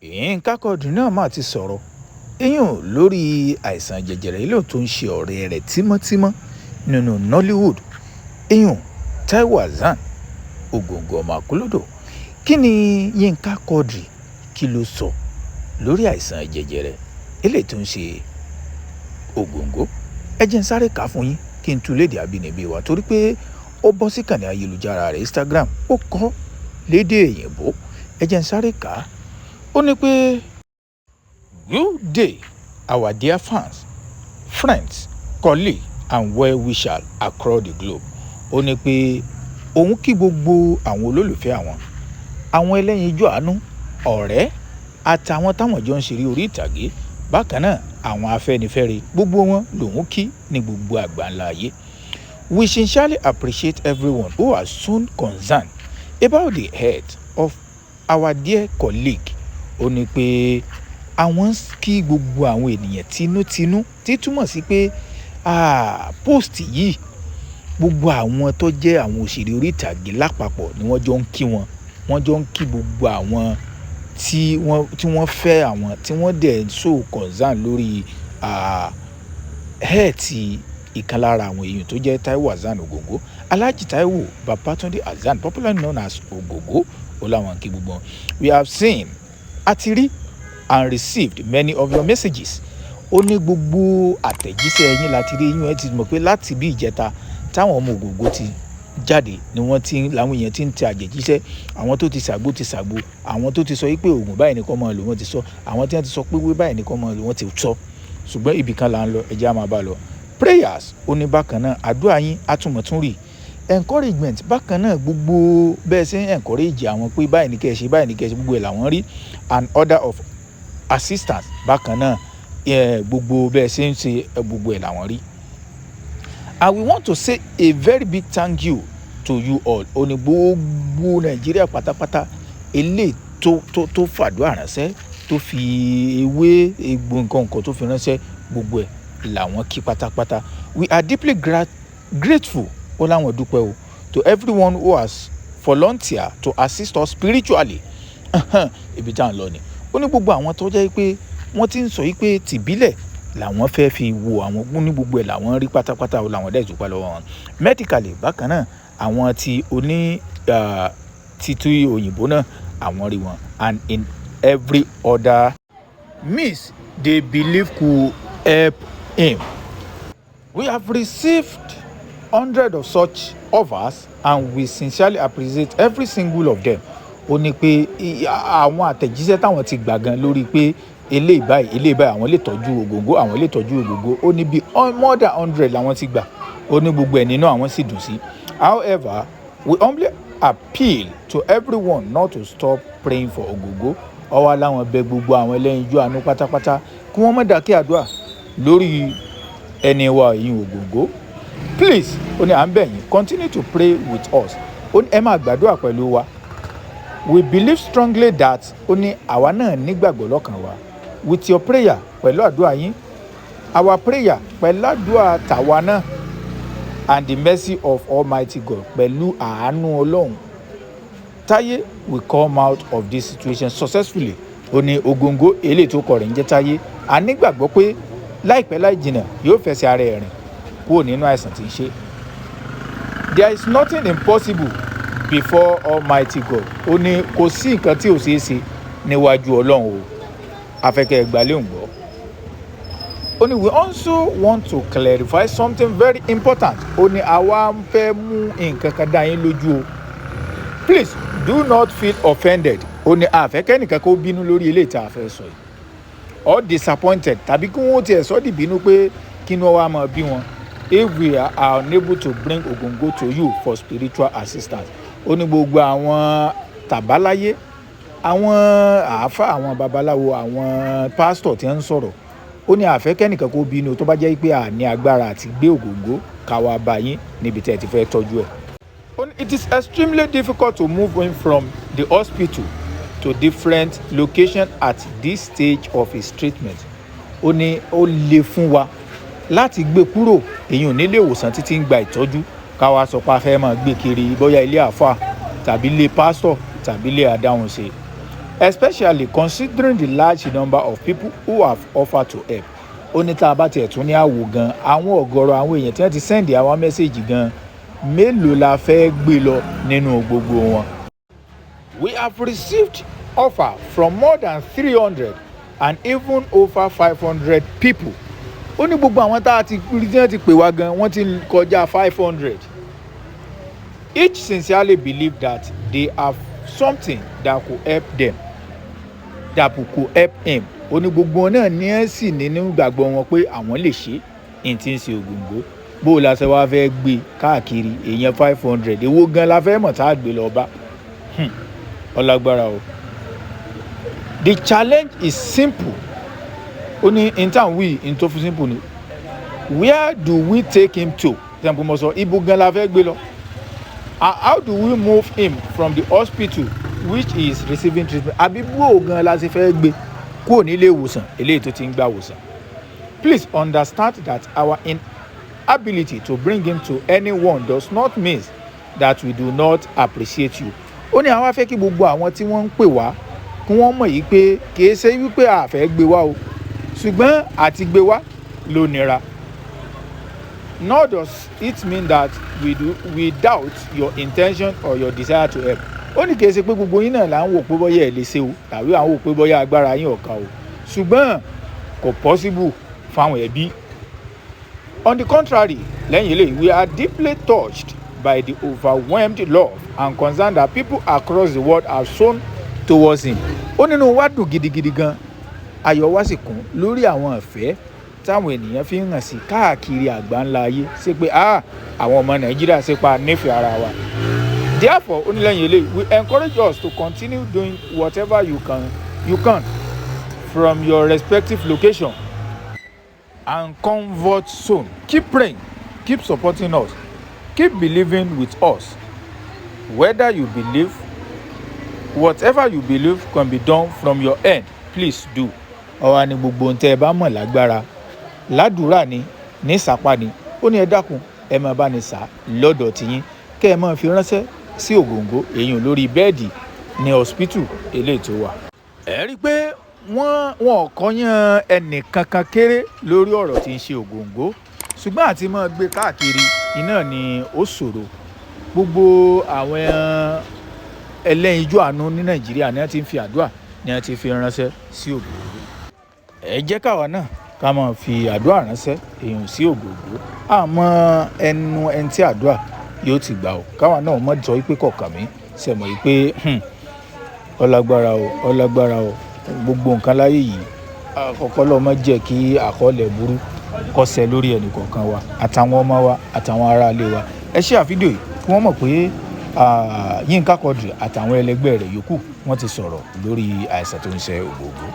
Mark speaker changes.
Speaker 1: Yinka Quadri náà mà ti sọ̀rọ̀ eyín lórí àìsàn jẹjẹrẹ ilé tó ń ṣe ọ̀rẹ́ rẹ̀ tímọ́tímọ́ nínú Nollywood eyín Taiwo Hassan Ogogo ọmọ Akólódò. Kí ni Yinka Quadri kí ló sọ lórí àìsàn jẹjẹrẹ ilé tó ń ṣe Ogogo? Ẹ jẹ́ n sáré kà fún yín kí n tú lédè abínibí wa torí pé ó bọ́ sí kànnì ayélujára rẹ̀ Instagram, ó kọ lédè òyìnbó. Ẹ jẹ́ n sáré kà á. Ó ní pé good day our dear fans, friends, colleagues and well-wishers across the globe. Ó ní pé òun kí gbogbo àwọn olólùfẹ́ àwọn ẹlẹ́yinjú àánú, ọ̀rẹ́ àtàwọn táwọn jọ ń ṣeré orí ìtàgé, bákan náà àwọn afẹ́nifẹ́re gbogbo wọn lòun kí ní gbogbo àgbáńlá ayé. We sincerely appreciate everyone who has shown concern about the health of our dear colleague. Ó ní pé àwọn kí gbogbo àwọn ènìyàn tinútinú tí túmọ̀ sí pé post yìí gbogbo àwọn tó jẹ́ àwọn òṣèré orí ìtàgé lápapọ̀ ni wọ́n jọ ń kí wọn. Wọ́n jọ ń kí gbogbo àwọn tí wọ́n fẹ́ àwọn tí wọ́n dẹ̀ ń show concern lórí health ìkan lára àwọn èèyàn tó jẹ́ Taiwo Hassan Ogogo, Alhaji Taiwo Hassan, popularly known as Ogogo. Ó láwọn kí gbogbo wọn. We have seen, àti rí and received many of your messages. Ó ní gbogbo àtẹ̀jíṣẹ́ yín láti rí yín ẹ ti mọ̀ pé láti bí ìjẹta táwọn ọmọ Ogogo ti jáde ni làwọn èèyàn ti ń tẹ àjẹjíṣẹ́. Àwọn tó ti ṣàgbó ti ṣàgbó, àwọn tó ti sọ pé oògùn báyìí nìkan máa lò wọ́n ti sọ, àwọn tí wọ́n ti sọ pé wé báyìí nìkan máa lò wọ́n ti sọ. Ṣùgbọ́n ibì kan là ń lọ, ẹ jẹ́ á máa bá lọ. Prayers, ó ní bákan náà àdúrà yín àtúmọ̀túnrì. Encouragement, bákan náà gbogbo bẹ́ẹ̀ ṣe ń encourage àwọn pé báyìí ní kẹ́ ṣe báyìí ní kẹ́ ṣe gbogbo ẹ̀ làwọn rí. And order of assistance, bákan náà gbogbo bẹ́ẹ̀ ṣe ń ṣe gbogbo ẹ̀ làwọn rí. And we want to say a very big thank you to you all. Ó ní gbogbo Nàìjíríà pátápátá eléyìí tó fàdúrà ránṣẹ́, tó fi ewé egbò nǹkan tó fi ránṣẹ́, gbogbo ẹ̀ làwọn kí pátápátá. We are deeply grateful, ó láwọn dúpẹ́ o, to everyone who has volunteered to assist us spiritually. Ibi tá à ń lọ ni. Ó ní gbogbo àwọn tó jẹ́ pé wọ́n ti ń sọ pé tìbílẹ̀ làwọn fẹ́ fi wo àwọn ní gbogbo ẹ̀ làwọn rí pátápátá o, làwọn dẹ̀ dúpẹ́ lọ́wọ́ wọn. Medically, bákan náà àwọn tí títú òyìnbó náà àwọn rí wọn. And in every other means they believe could help him. We have received hundreds of such offers and we sincerely appreciate every single of them. Ó ní pé àwọn àtẹ̀jíṣẹ́ táwọn ti gbà gan lórí pé eléyìí báyìí àwọn lè tọ́jú Ogogo, àwọn lè tọ́jú Ogogo. Ó ní bí more than 100 làwọn ti gbà. Ó ní gbogbo ẹ̀ nínú àwọn sì dùn sí. However, we humbly appeal to everyone not to stop praying for Ogogo. Ó wá láwọn bẹ̀ gbogbo àwọn ẹlẹ́yinjú àánú pátápátá kí wọ́n má dákẹ́ àdúrà lórí ẹni wa yìí Ogogo. Please, ó ní à ń bẹ̀ yín, continue to pray with us. Ó ní ẹ máa gbàdúrà pẹ̀lú wa. We believe strongly that ó ní àwa náà nígbàgbọ́ lọ́kàn wa. With your prayer, pẹ̀lú àdúrà yín, our prayer, pẹ̀lú àdúrà tàwa náà, and the mercy of Almighty God, pẹ̀lú àánú Ọlọ́run, Táyé will come out of this situation successfully. Ó ní Ogogo eléyìí tó kọ rẹ̀ ń jẹ́ Táyé. A nígbàgbọ́ pé láìpẹ́ láì jìnnà yóò fẹsẹ̀ ara ẹ̀ rìn kúrò nínú àìsàn tí ń ṣe. There is nothing impossible before Almighty God. Ó ní kò sí nǹkan tí ò ṣeé ṣe níwájú Ọlọ́run o. Afẹ́kẹ́ ẹgbàálẹ̀ ń gbọ́. Ó ní we also want to clarify something very important. Ó ní àwa ń fẹ́ mú nǹkan kan dá yín lójú o. Please do not feel offended. Ó ní àfẹ́kẹ́ nìkan kó bínú lórí eléyìí tá a fẹ́ sọ yìí. Or disappointed, tàbí kí wọ́n tiẹ̀ sọ di bínú pé kí ni wọ́n wá máa bí wọn. If we are unable to bring Ogogo to you for spiritual assistance. Ó ní gbogbo àwọn tàbáláyé, àwọn àáfà, àwọn babaláwo, àwọn pásítọ̀ tí ń sọ̀rọ̀. Ó ní àfẹ́kẹ́ nìkan kó bínú tó bá jẹ́ pé a ní agbára àti gbé Ogogo káwa bá yín níbi tẹ́ ẹ ti fẹ́ tọ́jú ẹ̀. Ó ní it is extremely difficult to move him from the hospital to different location at this stage of his treatment. Ó ní ó le fún wa láti gbé kúrò èyàn nílé ìwòsàn títí ń gba ìtọ́jú káwa sọ pé a fẹ́ máa gbé kiri bóyá ilé àfà tàbí ilé pásítọ̀ tàbí ilé adáhunṣe. especially considering the large number of people who have offered to help. Ó ní tá a bá tiẹ̀ tún ní àwò gan àwọn ọ̀gọ̀rọ̀ àwọn èèyàn tí wọ́n ti sẹ́ndì àwọn mẹ́sẹ̀gì gan mélòó la fẹ́ gbé lọ nínú gbogbo wọn. We have received offer from more than 300 and even over 500 people. Ó ní gbogbo àwọn tá a ti pè wá gan wọ́n ti kọjá 500. Each sincerely believe that they have something that could help them, that could help him. Ó ní gbogbo náà ní ẹ̀ sì nínú ìgbàgbọ́ wọn pé àwọn lè ṣe é tí ń ṣe Ògòǹgò. Bó o la ṣe wá fẹ́ gbé káàkiri èèyàn 500 èwo gan la fẹ́ mọ̀ tá a gbé lọ bá. Ọlágbára o. The challenge is simple. Ó ní in town we in tó fi simple ni. Where do we take him to? Temple mo sọ ibo gan la fẹ́ gbé lọ. How do we move him from the hospital which is receiving treatment? Àbí bó gan la ṣe fẹ́ gbé kúrò nílé ìwòsàn eléyìí tó ti ń gbà wòsàn. Please understand that our inability to bring him to anyone does not mean that we do not appreciate you. Ó ní àwa fẹ́ kí gbogbo àwọn tí wọ́n ń pè wá kí wọ́n mọ̀ yìí pé kìí ṣe wípé a fẹ́ gbé wá o ṣùgbọ́n àti gbé wá ló nira. Nor does it mean that we doubt your intention or your desire to help. Ó ní kìí ṣe pé gbogbo yín náà là ń wò pé bọ́yá ẹ̀ lè ṣe o tàbí à ń wò pé bọ́yá agbára yín ọ̀ka o ṣùgbọ́n kò possible fáwọn ẹbí. On the contrary, lẹ́yìn eléyìí we are deeply touched by the overwhelmed love and concern that people across the world have shown towards him. Ó nínú wa dùn gidigidi gan ayọ̀ wa sì kún lórí àwọn ìfẹ́ táwọn ènìyàn fi ń hàn sí káàkiri àgbáńlá ayé ṣe pé àwọn ọmọ Nàìjíríà ṣe pa nífẹ̀ẹ́ ara wa. Therefore, ó ní lẹ́yìn eléyìí we encourage us to continue doing whatever you can from your respective location and comfort zone. Keep praying, keep supporting us, keep believing with us. Whether you believe, whatever you believe can be done from your end, please do. Ọ̀wá ni gbogbo ntẹ́ ẹ bá mọ̀ lágbára ládùúrà ni ní sàpá ni ó ní ẹ dákun ẹ máa bá ní sá lọ́dọ̀ tiyín kẹ́ ẹ máa fi ránṣẹ́ sí Ògòǹgò èyàn lórí bẹ́ẹ̀dì ní hospital eléyìí tó wà. Ẹ rí i pé wọ́n ò kọ́yán ẹnì kankan kéré lórí ọ̀rọ̀ tí ń ṣe Ògòǹgò ṣùgbọ́n àti máa gbé káàkiri iná ni ó ṣòro. Gbogbo àwọn ẹlẹ́yinjú àánú ní Nàìjíríà ni wọ́n ti ń fi àdúrà ni wọ́n ti fi ránṣẹ́ sí Ògòǹgò. Ẹ jẹ́ káwa náà ká máa fi àdúrà ránṣẹ́ èèyàn sí Ògòǹgò àmọ́ ẹni tí àdúrà yóò ti gbà ó káwa náà mọ̀ sọ wípé kọ̀ọ̀kan mi ṣe mọ̀ wípé ọlágbára o gbogbo nǹkan láyé yìí àkọ́kọ́ lọ́ọ́ má jẹ́ kí àkọọ́lẹ̀ burú kọ́sẹ̀ lórí ẹnì kọ̀ọ̀kan wa àtàwọn ọmọ wa àtàwọn aráalé wa. Ẹ ṣe àfídíò yìí kí wọ́n mọ̀ pé Yinka Quadri àtàwọn ẹlẹgbẹ́ rẹ̀ yòókù wọ́n ti sọ̀rọ̀ lórí àìsàn tó ń ṣe Ògòǹgò.